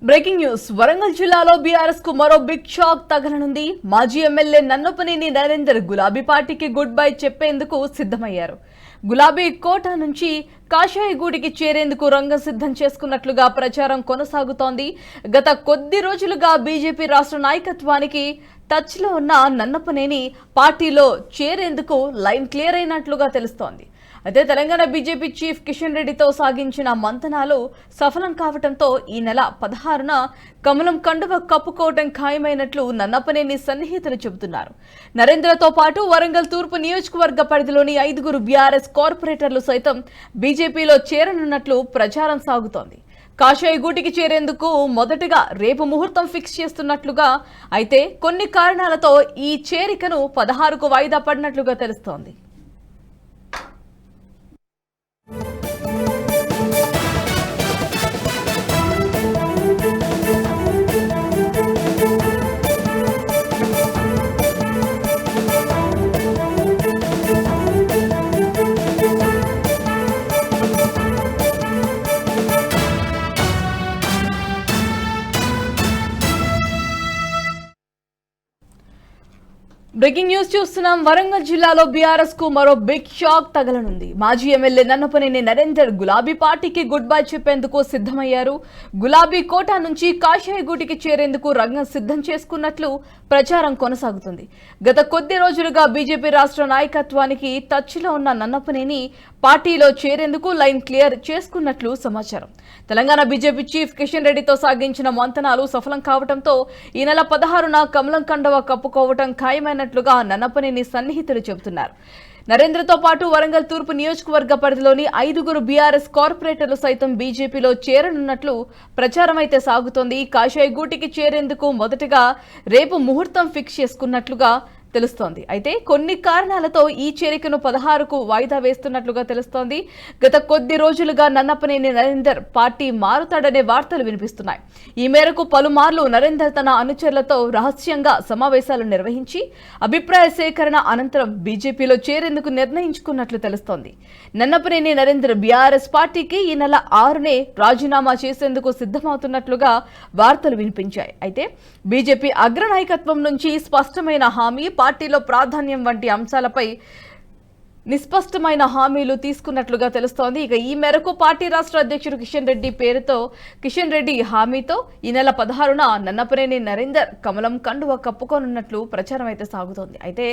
Breaking news Warangal జిల్లాలో BRS కు మరో బిగ్ షాక్ తగలనుంది. మాజీ ఎమ్మెల్యే నన్నపనేని నరేందర్ గులాబీ పార్టీకి గుడ్ బై చెప్పేందుకు సిద్ధమయ్యారు. గులాబీ కోట నుంచి కాషాయగూడికి చేరేందుకు రంగం సిద్ధం చేసుకున్నట్లుగా ప్రచారం కొనసాగుతోంది. గత కొద్ది రోజులుగా బీజేపీ రాష్ట్ర నాయకత్వానికి టచ్ లో ఉన్న నన్నపనేని పార్టీలో చేరేందుకు లైన్ క్లియర్ అయినట్లుగా తెలుస్తోంది. అయితే తెలంగాణ బీజేపీ చీఫ్ కిషన్ రెడ్డితో సాగించిన మంతనాలు సఫలం కావడంతో ఈ నెల 16న కమలం కండువ కప్పుకోవడం ఖాయమైనట్లు నన్నపనేని సన్నిహితులు చెబుతున్నారు. నరేంద్రతో పాటు వరంగల్ తూర్పు నియోజకవర్గ పరిధిలోని 5 బీఆర్ఎస్ కార్పొరేటర్లు సైతం బీజేపీలో చేరనున్నట్లు ప్రచారం సాగుతోంది. కాషాయగూటికి చేరేందుకు మొదటగా రేపు ముహూర్తం ఫిక్స్ చేస్తున్నట్లుగా, అయితే కొన్ని కారణాలతో ఈ చేరికను 16కు వాయిదా పడినట్లుగా తెలుస్తోంది. బ్రేకింగ్ న్యూస్ చూస్తున్నాం. వరంగల్ జిల్లాలో బీఆర్ఎస్ కు మరో బిగ్ షాక్ తగలనుంది. మాజీ ఎమ్మెల్యే నన్నపనేని నరేందర్ గులాబీ పార్టీకి గుడ్ బై చెప్పేందుకు సిద్ధమయ్యారు. గులాబీ కోట నుంచి కాషాయగూటికి చేరేందుకు రంగం సిద్ధం చేసుకున్నట్లు ప్రచారం కొనసాగుతుంది. గత కొద్ది రోజులుగా బీజేపీ రాష్ట్ర నాయకత్వానికి టచ్ లో ఉన్న నన్నపనేని పార్టీలో చేరేందుకు లైన్ క్లియర్ చేసుకున్నట్లు సమాచారం. తెలంగాణ బీజేపీ చీఫ్ కిషన్ రెడ్డితో సాగించిన మంతనాలు సఫలం కావడంతో ఈ నెల 16న కమలం కండవ కప్పుకోవటం ఖాయమైనట్లుగా నన్నపనేని సన్నిహితులు చెబుతున్నారు. నరేంద్రతో పాటు వరంగల్ తూర్పు నియోజకవర్గ పరిధిలోని 5 బీఆర్ఎస్ కార్పొరేటర్లు సైతం బీజేపీలో చేరనున్నట్లు ప్రచారం అయితే సాగుతోంది. కాషాయగూటికి చేరేందుకు మొదటగా రేపు ముహూర్తం ఫిక్స్ చేసుకున్నట్లుగా తెలుస్తోంది. అయితే కొన్ని కారణాలతో ఈ చేరికను 16కు వాయిదా వేస్తున్నట్లుగా తెలుస్తోంది. గత కొద్ది రోజులుగా నన్నపనేని నరేందర్ పార్టీ మారుతాడనే వార్తలు వినిపిస్తున్నాయి. ఈ మేరకు పలుమార్లు నరేందర్ తన అనుచరులతో రహస్యంగా సమావేశాలు నిర్వహించి అభిప్రాయ సేకరణ అనంతరం బీజేపీలో చేరేందుకు నిర్ణయించుకున్నట్లు తెలుస్తోంది. నన్నపనేని నరేందర్ బీఆర్ఎస్ పార్టీకి ఈ నెల 6నే రాజీనామా చేసేందుకు సిద్ధమవుతున్నట్లుగా వార్తలు వినిపించాయి. అయితే బీజేపీ అగ్రనాయకత్వం నుంచి స్పష్టమైన హామీ, పార్టీలో ప్రాధాన్యం వంటి అంశాలపై నిస్పష్టమైన హామీలు తీసుకున్నట్లుగా తెలుస్తోంది. ఇక ఈ మేరకు పార్టీ రాష్ట్ర అధ్యక్షుడు కిషన్ రెడ్డి హామీతో ఈ నెల 16న నన్నపనేని నరేందర్ కమలం కండువ కప్పుకోనున్నట్లు ప్రచారం అయితే సాగుతోంది. అయితే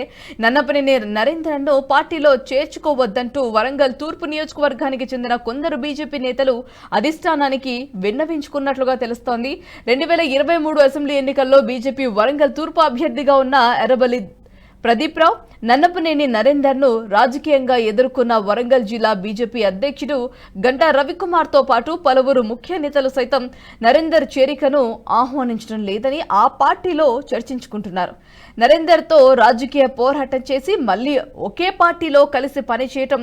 నన్నపనేని నరేందర్ను పార్టీలో చేర్చుకోవద్దంటూ వరంగల్ తూర్పు నియోజకవర్గానికి చెందిన కొందరు బీజేపీ నేతలు అధిష్టానానికి విన్నవించుకున్నట్లుగా తెలుస్తోంది. 2023 అసెంబ్లీ ఎన్నికల్లో బీజేపీ వరంగల్ తూర్పు అభ్యర్థిగా ఉన్న ఎర్రబెల్లి ప్రదీప్ రావు నన్నపనేని నరేందర్ను రాజకీయంగా ఎదుర్కొన్న వరంగల్ జిల్లా బీజేపీ అధ్యక్షుడు గంటా రవికుమార్తో పాటు పలువురు ముఖ్య నేతలు సైతం నరేందర్ చేరికను ఆహ్వానించడం లేదని ఆ పార్టీలో చర్చించుకుంటున్నారు. నరేందర్తో రాజకీయ పోరాటం చేసి మళ్లీ ఒకే పార్టీలో కలిసి పనిచేయటం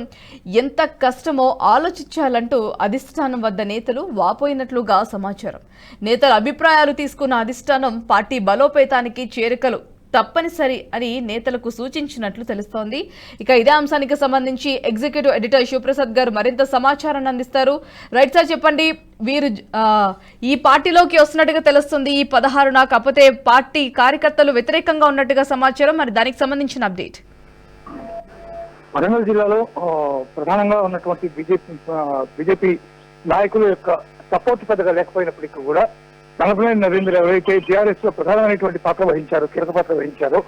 ఎంత కష్టమో ఆలోచించాలంటూ అధిష్టానం వద్ద నేతలు వాపోయినట్లుగా సమాచారం. నేతల అభిప్రాయాలు తీసుకున్న అధిష్టానం పార్టీ బలోపేతానికి చేరికలు తప్పనిసరి అని నేతలకు సూచించినట్లు తెలుస్తోంది. ఇక ఇదే అంశానికి సంబంధించి ఎగ్జిక్యూటివ్ ఎడిటర్ శివప్రసాద్ గారు మరింత సమాచారాన్ని అందిస్తారు. రైట్ సార్, చెప్పండి. వీరు ఈ పార్టీలోకి వస్తున్నట్టుగా తెలుస్తుంది ఈ 16న, కాకపోతే పార్టీ కార్యకర్తలు వ్యతిరేకంగా ఉన్నట్టుగా సమాచారం. మరి దానికి సంబంధించిన అప్డేట్. వరంగల్ జిల్లాలో ప్రధానంగా ఉన్నటువంటి బీజేపీ నాయకుల యొక్క సపోర్ట్ పెద్దగా లేకపోయినప్పటికీ కూడా నన్నపనేని నరేందర్ ఎవరైతే టీఆర్ఎస్ లో ప్రధానమైనటువంటి కీలక పాత్ర వహించారో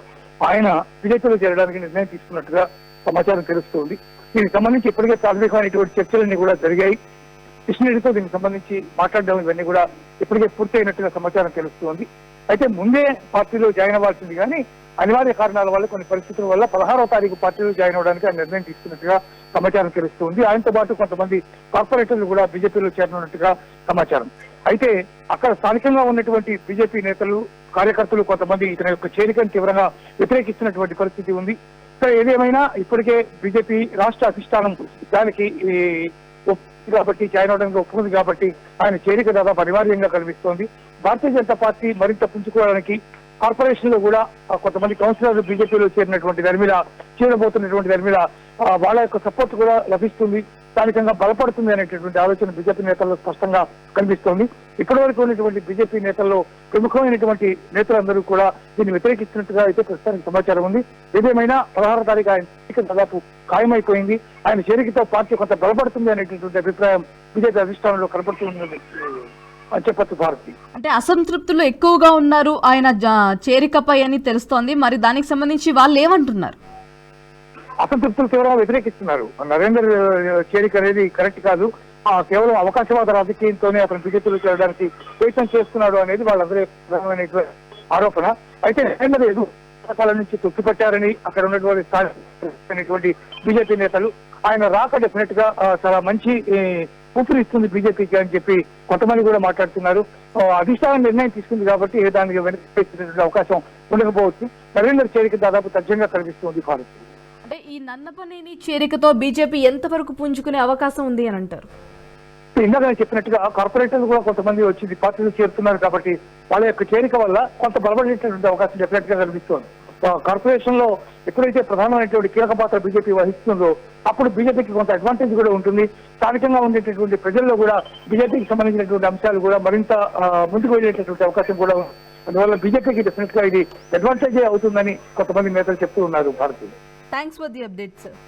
ఆయన బీజేపీలో చేరడానికి నిర్ణయం తీసుకున్నట్టుగా సమాచారం తెలుస్తుంది. దీనికి సంబంధించి ఇప్పటికే ప్రాథమికమైనటువంటి చర్చలన్నీ కూడా జరిగాయి. కిషన్ రెడ్డితో దీనికి సంబంధించి మాట్లాడడం ఇవన్నీ కూడా ఇప్పటికే పూర్తి అయినట్టుగా సమాచారం తెలుస్తుంది. అయితే ముందే పార్టీలో జాయిన్ అవ్వాల్సింది కానీ అనివార్య కారణాల వల్ల, కొన్ని పరిస్థితుల వల్ల 16వ తారీఖు పార్టీలో జాయిన్ అవ్వడానికి ఆయన నిర్ణయం తీసుకున్నట్టుగా సమాచారం తెలుస్తుంది. ఆయనతో పాటు కొంతమంది కార్పొరేటర్లు కూడా బీజేపీలో చేరనున్నట్టుగా సమాచారం. అయితే అక్కడ స్థానికంగా ఉన్నటువంటి బీజేపీ నేతలు, కార్యకర్తలు కొంతమంది ఇతని యొక్క చేరికను తీవ్రంగా వ్యతిరేకిస్తున్నటువంటి పరిస్థితి ఉంది. ఏదేమైనా ఇప్పటికే బీజేపీ రాష్ట్ర అధిష్టానం దానికి కాబట్టి జాయిన్ అవడానికి ఒప్పుకుంది కాబట్టి ఆయన చేరిక దాదాపు అనివార్యంగా కనిపిస్తోంది. భారతీయ జనతా పార్టీ మరింత పుంజుకోవడానికి కార్పొరేషన్ లో కూడా కొంతమంది కౌన్సిలర్లు బీజేపీలో చేరబోతున్నటువంటి దాని మీద వాళ్ళ యొక్క సపోర్ట్ కూడా లభిస్తుంది. స్థానికంగా బలపడుతుంది అనేటటువంటి ఆలోచన బీజేపీ నేతల్లో స్పష్టంగా కనిపిస్తోంది. ఇప్పటి వరకు ఉన్నటువంటి బీజేపీ నేతల్లో ప్రముఖమైనటువంటి నేతలందరూ కూడా దీన్ని వ్యతిరేకిస్తున్నట్టుగా అయితే ప్రస్తుతానికి సమాచారం ఉంది. ఏదేమైనా 16వ తారీఖు ఆయన చేరిక దాదాపు ఖాయమైపోయింది. ఆయన చేరికతో పార్టీ కొంత బలపడుతుంది అనేటటువంటి అభిప్రాయం బీజేపీ అధిష్టానంలో కనపడుతుంది అని చెప్పొచ్చు భారతి. అంటే అసంతృప్తులు ఎక్కువగా ఉన్నారు ఆయన చేరికపై అని తెలుస్తోంది. మరి దానికి సంబంధించి వాళ్ళు ఏమంటున్నారు? అసంతృప్తులు తీవ్రంగా వ్యతిరేకిస్తున్నారు. నరేందర్ చేరిక అనేది కరెక్ట్ కాదు, కేవలం అవకాశవాద రాజకీయంతోనే అతను బీజేపీలో చేరడానికి ప్రయత్నం చేస్తున్నాడు అనేది వాళ్ళందరూ ప్రధానమైన ఆరోపణ. అయితే నరేందర్ ఏదో రకాల నుంచి తొక్కిపట్టారని అక్కడ ఉన్నటువంటి స్థానికమైనటువంటి బీజేపీ నేతలు ఆయన రాక డెఫినెట్ గా చాలా మంచి ఊపిరిస్తుంది బీజేపీకి అని చెప్పి కొంతమంది కూడా మాట్లాడుతున్నారు. అధిష్టానం నిర్ణయం తీసుకుంది కాబట్టి దానికి వెనక్కి అవకాశం ఉండకపోవచ్చు. నరేందర్ చేరిక దాదాపు తథ్యంగా కనిపిస్తుంది భారత్. అంటే ఈ నన్నపనేని చేరికతో బీజేపీ ఎంతవరకు పుంజుకునే అవకాశం ఉంది అని అంటారు? ఇందాక నేను చెప్పినట్టుగా కార్పొరేటర్లు కూడా కొంతమంది వచ్చి పార్టీలు చేరుతున్నారు కాబట్టి వాళ్ళ యొక్క చేరిక వల్ల కొంత బలపడేటటువంటి అవకాశం డెఫినెట్ గా కనిపిస్తోంది. కార్పొరేషన్ లో ఎప్పుడైతే ప్రధానమైనటువంటి కీలక పాత్ర బీజేపీ వహిస్తుందో అప్పుడు బీజేపీకి కొంత అడ్వాంటేజ్ కూడా ఉంటుంది. స్థానికంగా ఉండేటటువంటి ప్రజల్లో కూడా బీజేపీకి సంబంధించినటువంటి అంశాలు కూడా మరింత ముందుకు వెళ్ళేటటువంటి అవకాశం కూడా ఉంది. అందువల్ల బీజేపీకి డెఫినెట్ గా ఇది అడ్వాంటేజే అవుతుందని కొంతమంది నేతలు చెప్తూ ఉన్నారు Bharati. Thanks for the update sir.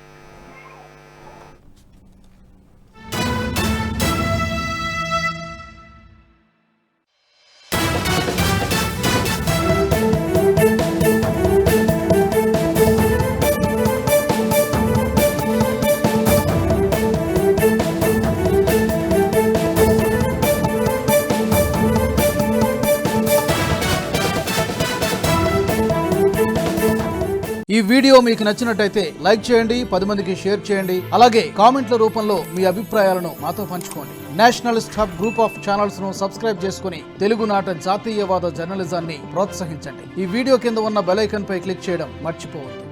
ఈ వీడియో మీకు నచ్చినట్టయితే లైక్ చేయండి, 10 మందికి షేర్ చేయండి. అలాగే కామెంట్ల రూపంలో మీ అభిప్రాయాలను మాతో పంచుకోండి. Nationalist hub group of channels ను సబ్స్క్రైబ్ చేసుకుని తెలుగునాట జాతీయవాద జర్నలిజాన్ని ప్రోత్సహించండి. ఈ వీడియో కింద ఉన్న బెల్ ఐకాన్ పై క్లిక్ చేయడం మర్చిపోవద్దు.